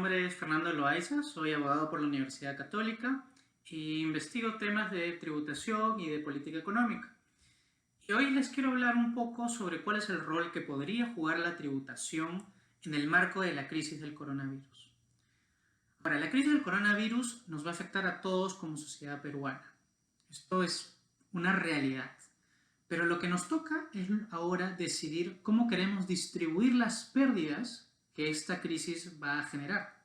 nombre es Fernando Loaiza, soy abogado por la Universidad Católica e investigo temas de tributación y de política económica. Y hoy les quiero hablar un poco sobre cuál es el rol que podría jugar la tributación en el marco de la crisis del coronavirus. Ahora, la crisis del coronavirus nos va a afectar a todos como sociedad peruana. Esto es una realidad. Pero lo que nos toca es ahora decidir cómo queremos distribuir las pérdidas que esta crisis va a generar.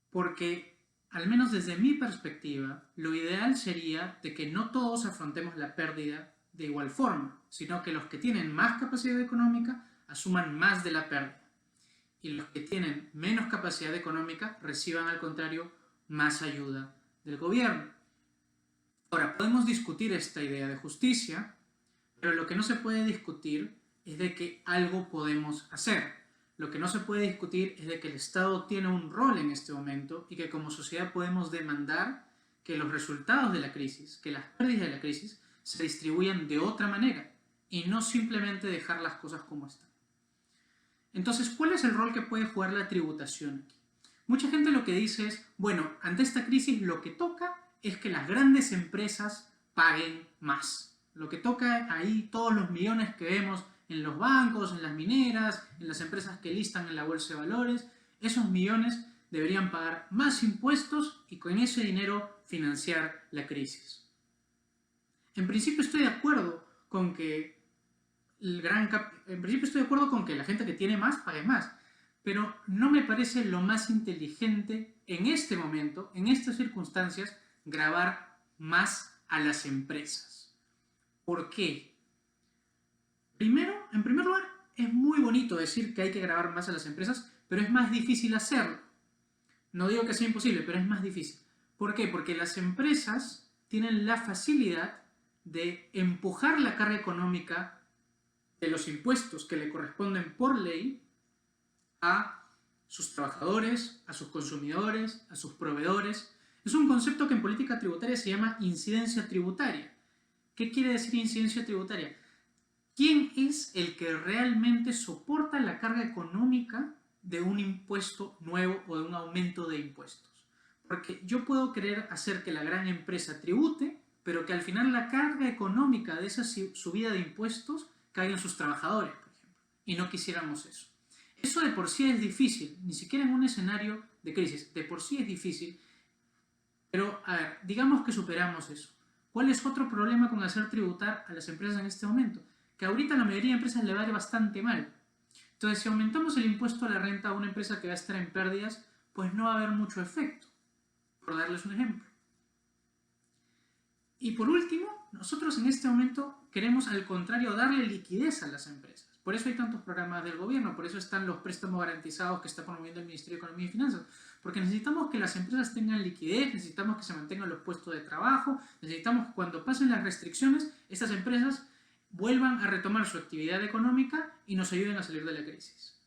Porque, al menos desde mi perspectiva, lo ideal sería de que no todos afrontemos la pérdida de igual forma, sino que los que tienen más capacidad económica asuman más de la pérdida y los que tienen menos capacidad económica reciban al contrario más ayuda del gobierno. Ahora, podemos discutir esta idea de justicia, pero lo que no se puede discutir es de que algo podemos hacer. Lo que no se puede discutir es de que el Estado tiene un rol en este momento y que como sociedad podemos demandar que los resultados de la crisis, que las pérdidas de la crisis, se distribuyan de otra manera y no simplemente dejar las cosas como están. Entonces, ¿cuál es el rol que puede jugar la tributación aquí? Mucha gente lo que dice es, bueno, ante esta crisis lo que toca es que las grandes empresas paguen más. Lo que toca ahí, todos los millones que vemos en los bancos, en las mineras, en las empresas que listan en la bolsa de valores, esos millones deberían pagar más impuestos y con ese dinero financiar la crisis. En principio estoy de acuerdo con que la gente que tiene más pague más, pero no me parece lo más inteligente en este momento, en estas circunstancias, gravar más a las empresas. ¿Por qué? Primero, en primer lugar, es muy bonito decir que hay que gravar más a las empresas, pero es más difícil hacerlo. No digo que sea imposible, pero es más difícil. ¿Por qué? Porque las empresas tienen la facilidad de empujar la carga económica de los impuestos que le corresponden por ley a sus trabajadores, a sus consumidores, a sus proveedores. Es un concepto que en política tributaria se llama incidencia tributaria. ¿Qué quiere decir incidencia tributaria? ¿Quién es el que realmente soporta la carga económica de un impuesto nuevo o de un aumento de impuestos? Porque yo puedo querer hacer que la gran empresa tribute, pero que al final la carga económica de esa subida de impuestos caiga en sus trabajadores, por ejemplo. Y no quisiéramos eso. Eso de por sí es difícil, ni siquiera en un escenario de crisis. De por sí es difícil. Pero, a ver, digamos que superamos eso. ¿Cuál es otro problema con hacer tributar a las empresas en este momento? Que ahorita a la mayoría de empresas le va a ir bastante mal. Entonces, si aumentamos el impuesto a la renta a una empresa que va a estar en pérdidas, pues no va a haber mucho efecto, por darles un ejemplo. Y por último, nosotros en este momento queremos al contrario darle liquidez a las empresas. Por eso hay tantos programas del gobierno, por eso están los préstamos garantizados que está promoviendo el Ministerio de Economía y Finanzas, porque necesitamos que las empresas tengan liquidez, necesitamos que se mantengan los puestos de trabajo, necesitamos que cuando pasen las restricciones, estas empresas vuelvan a retomar su actividad económica y nos ayuden a salir de la crisis.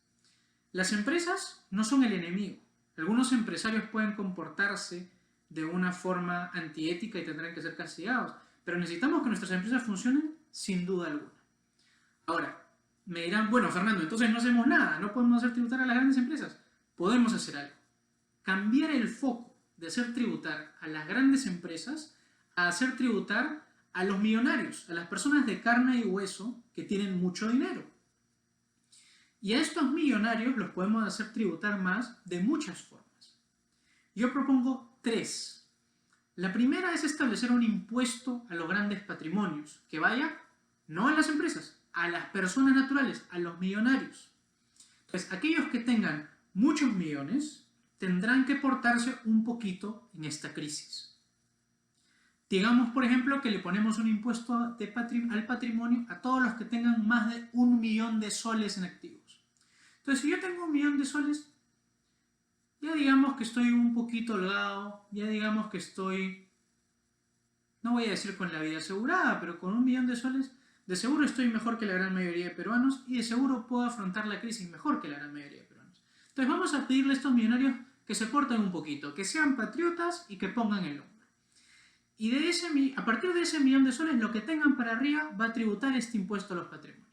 Las empresas no son el enemigo. Algunos empresarios pueden comportarse de una forma antiética y tendrán que ser castigados, pero necesitamos que nuestras empresas funcionen sin duda alguna. Ahora, me dirán, bueno, Fernando, entonces no hacemos nada, no podemos hacer tributar a las grandes empresas. Podemos hacer algo. Cambiar el foco de hacer tributar a las grandes empresas a hacer tributar a los millonarios, a las personas de carne y hueso que tienen mucho dinero. Y a estos millonarios los podemos hacer tributar más de muchas formas. Yo propongo 3. La primera es establecer un impuesto a los grandes patrimonios, que vaya no a las empresas, a las personas naturales, a los millonarios. Entonces, aquellos que tengan muchos millones tendrán que portarse un poquito en esta crisis. Digamos, por ejemplo, que le ponemos un impuesto al patrimonio a todos los que tengan más de 1 millón de soles en activos. Entonces, si yo tengo 1 millón de soles, ya digamos que estoy un poquito holgado, ya digamos que estoy, no voy a decir con la vida asegurada, pero con 1 millón de soles, de seguro estoy mejor que la gran mayoría de peruanos y de seguro puedo afrontar la crisis mejor que la gran mayoría de peruanos. Entonces vamos a pedirle a estos millonarios que se porten un poquito, que sean patriotas y que pongan el hombro. Y a partir de ese 1 millón de soles, lo que tengan para arriba va a tributar este impuesto a los patrimonios.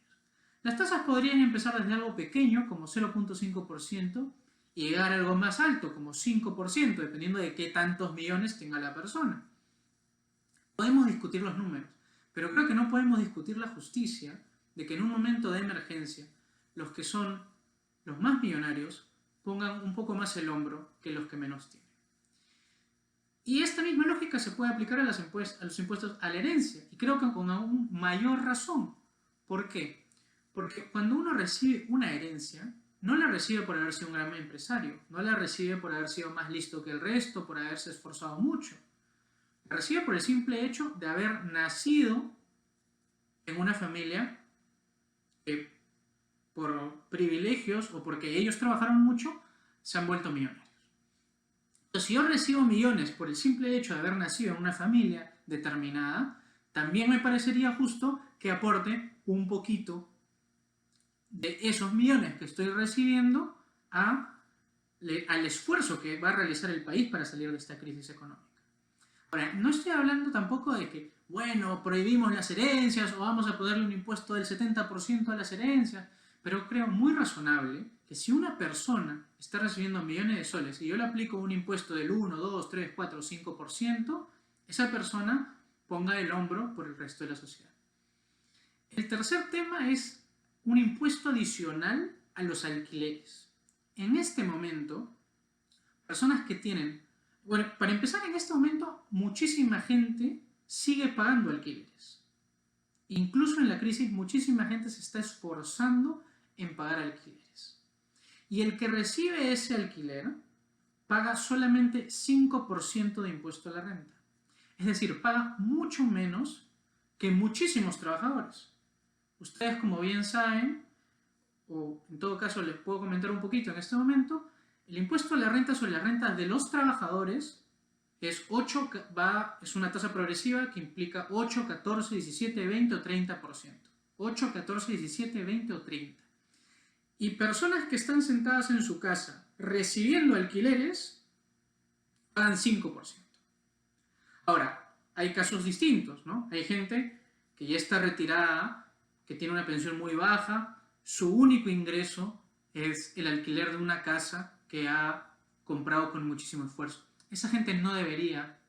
Las tasas podrían empezar desde algo pequeño, como 0.5%, y llegar a algo más alto, como 5%, dependiendo de qué tantos millones tenga la persona. Podemos discutir los números, pero creo que no podemos discutir la justicia de que en un momento de emergencia los que son los más millonarios pongan un poco más el hombro que los que menos tienen. Y esta misma lógica se puede aplicar a los impuestos a la herencia, y creo que con aún mayor razón. ¿Por qué? Porque cuando uno recibe una herencia, no la recibe por haber sido un gran empresario, no la recibe por haber sido más listo que el resto, por haberse esforzado mucho. La recibe por el simple hecho de haber nacido en una familia que por privilegios o porque ellos trabajaron mucho, se han vuelto millonarios. Entonces, si yo recibo millones por el simple hecho de haber nacido en una familia determinada, también me parecería justo que aporte un poquito de esos millones que estoy recibiendo al esfuerzo que va a realizar el país para salir de esta crisis económica. Ahora, no estoy hablando tampoco de que, bueno, prohibimos las herencias o vamos a ponerle un impuesto del 70% a las herencias, pero creo muy razonable que si una persona está recibiendo millones de soles y yo le aplico un impuesto del 1, 2, 3, 4, 5%, esa persona ponga el hombro por el resto de la sociedad. El tercer tema es un impuesto adicional a los alquileres. En este momento, personas que tienen... Bueno, para empezar, en este momento, muchísima gente sigue pagando alquileres. Incluso en la crisis, muchísima gente se está esforzando en pagar alquileres. Y el que recibe ese alquiler paga solamente 5% de impuesto a la renta. Es decir, paga mucho menos que muchísimos trabajadores. Ustedes, como bien saben, o en todo caso les puedo comentar un poquito en este momento, el impuesto a la renta sobre las rentas de los trabajadores es una tasa progresiva que implica 8, 14, 17, 20 o 30%. 8, 14, 17, 20 o 30. Y personas que están sentadas en su casa recibiendo alquileres pagan 5%. Ahora, hay casos distintos, ¿no? Hay gente que ya está retirada, que tiene una pensión muy baja, su único ingreso es el alquiler de una casa que ha comprado con muchísimo esfuerzo. Esa gente no debería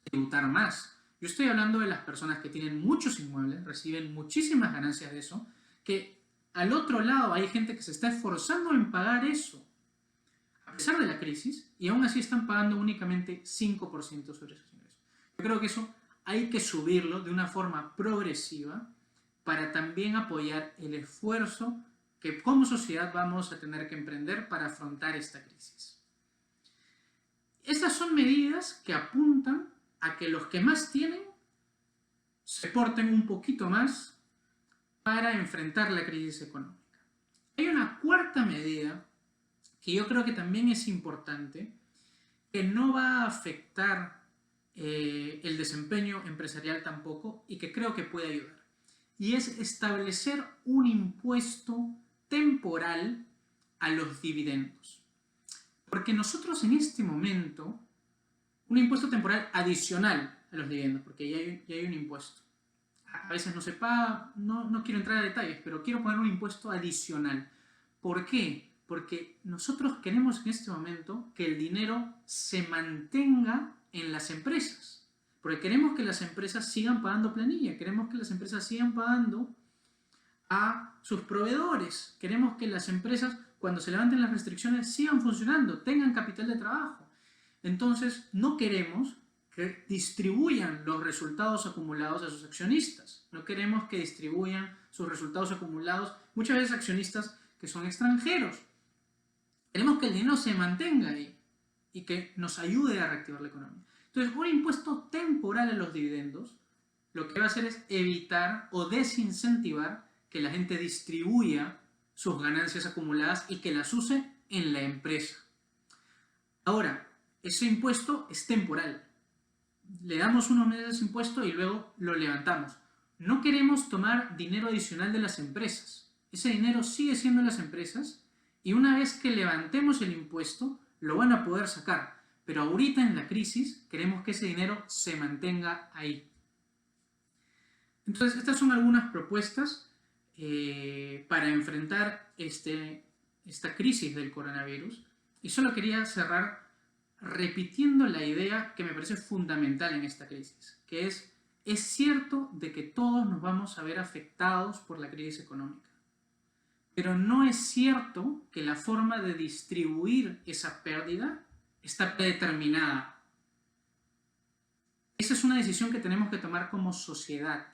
tributar más. Yo estoy hablando de las personas que tienen muchos inmuebles, reciben muchísimas ganancias de eso, que al otro lado hay gente que se está esforzando en pagar eso, a pesar de la crisis, y aún así están pagando únicamente 5% sobre esos ingresos. Yo creo que eso hay que subirlo de una forma progresiva para también apoyar el esfuerzo que como sociedad vamos a tener que emprender para afrontar esta crisis. Estas son medidas que apuntan a que los que más tienen se porten un poquito más para enfrentar la crisis económica. Hay una cuarta medida que yo creo que también es importante, que no va a afectar el desempeño empresarial tampoco y que creo que puede ayudar. Y es establecer un impuesto temporal a los dividendos. Porque nosotros en este momento, un impuesto temporal adicional a los dividendos, porque ya hay un impuesto. A veces no se paga, no quiero entrar a detalles, pero quiero poner un impuesto adicional. ¿Por qué? Porque nosotros queremos en este momento que el dinero se mantenga en las empresas. Porque queremos que las empresas sigan pagando planilla, queremos que las empresas sigan pagando a sus proveedores, queremos que las empresas, cuando se levanten las restricciones, sigan funcionando, tengan capital de trabajo. Entonces, no queremos que distribuyan los resultados acumulados a sus accionistas. No queremos que distribuyan sus resultados acumulados, muchas veces accionistas que son extranjeros. Queremos que el dinero se mantenga ahí y que nos ayude a reactivar la economía. Entonces, un impuesto temporal a los dividendos lo que va a hacer es evitar o desincentivar que la gente distribuya sus ganancias acumuladas y que las use en la empresa. Ahora, ese impuesto es temporal. Le damos unos meses de ese impuesto y luego lo levantamos. No queremos tomar dinero adicional de las empresas. Ese dinero sigue siendo de las empresas y una vez que levantemos el impuesto, lo van a poder sacar. Pero ahorita en la crisis queremos que ese dinero se mantenga ahí. Entonces, estas son algunas propuestas para enfrentar este esta crisis del coronavirus. Y solo quería cerrar repitiendo la idea que me parece fundamental en esta crisis, que es cierto de que todos nos vamos a ver afectados por la crisis económica, pero no es cierto que la forma de distribuir esa pérdida está predeterminada. Esa es una decisión que tenemos que tomar como sociedad.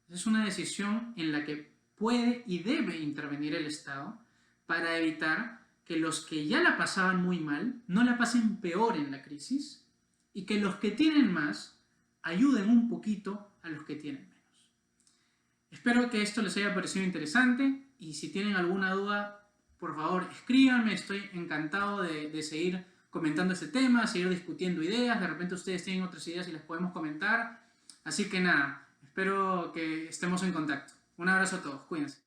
Esa es una decisión en la que puede y debe intervenir el Estado para evitar que los que ya la pasaban muy mal no la pasen peor en la crisis y que los que tienen más ayuden un poquito a los que tienen menos. Espero que esto les haya parecido interesante y si tienen alguna duda, por favor escríbanme, estoy encantado de seguir comentando este tema, seguir discutiendo ideas, de repente ustedes tienen otras ideas y las podemos comentar. Así que nada, espero que estemos en contacto. Un abrazo a todos, cuídense.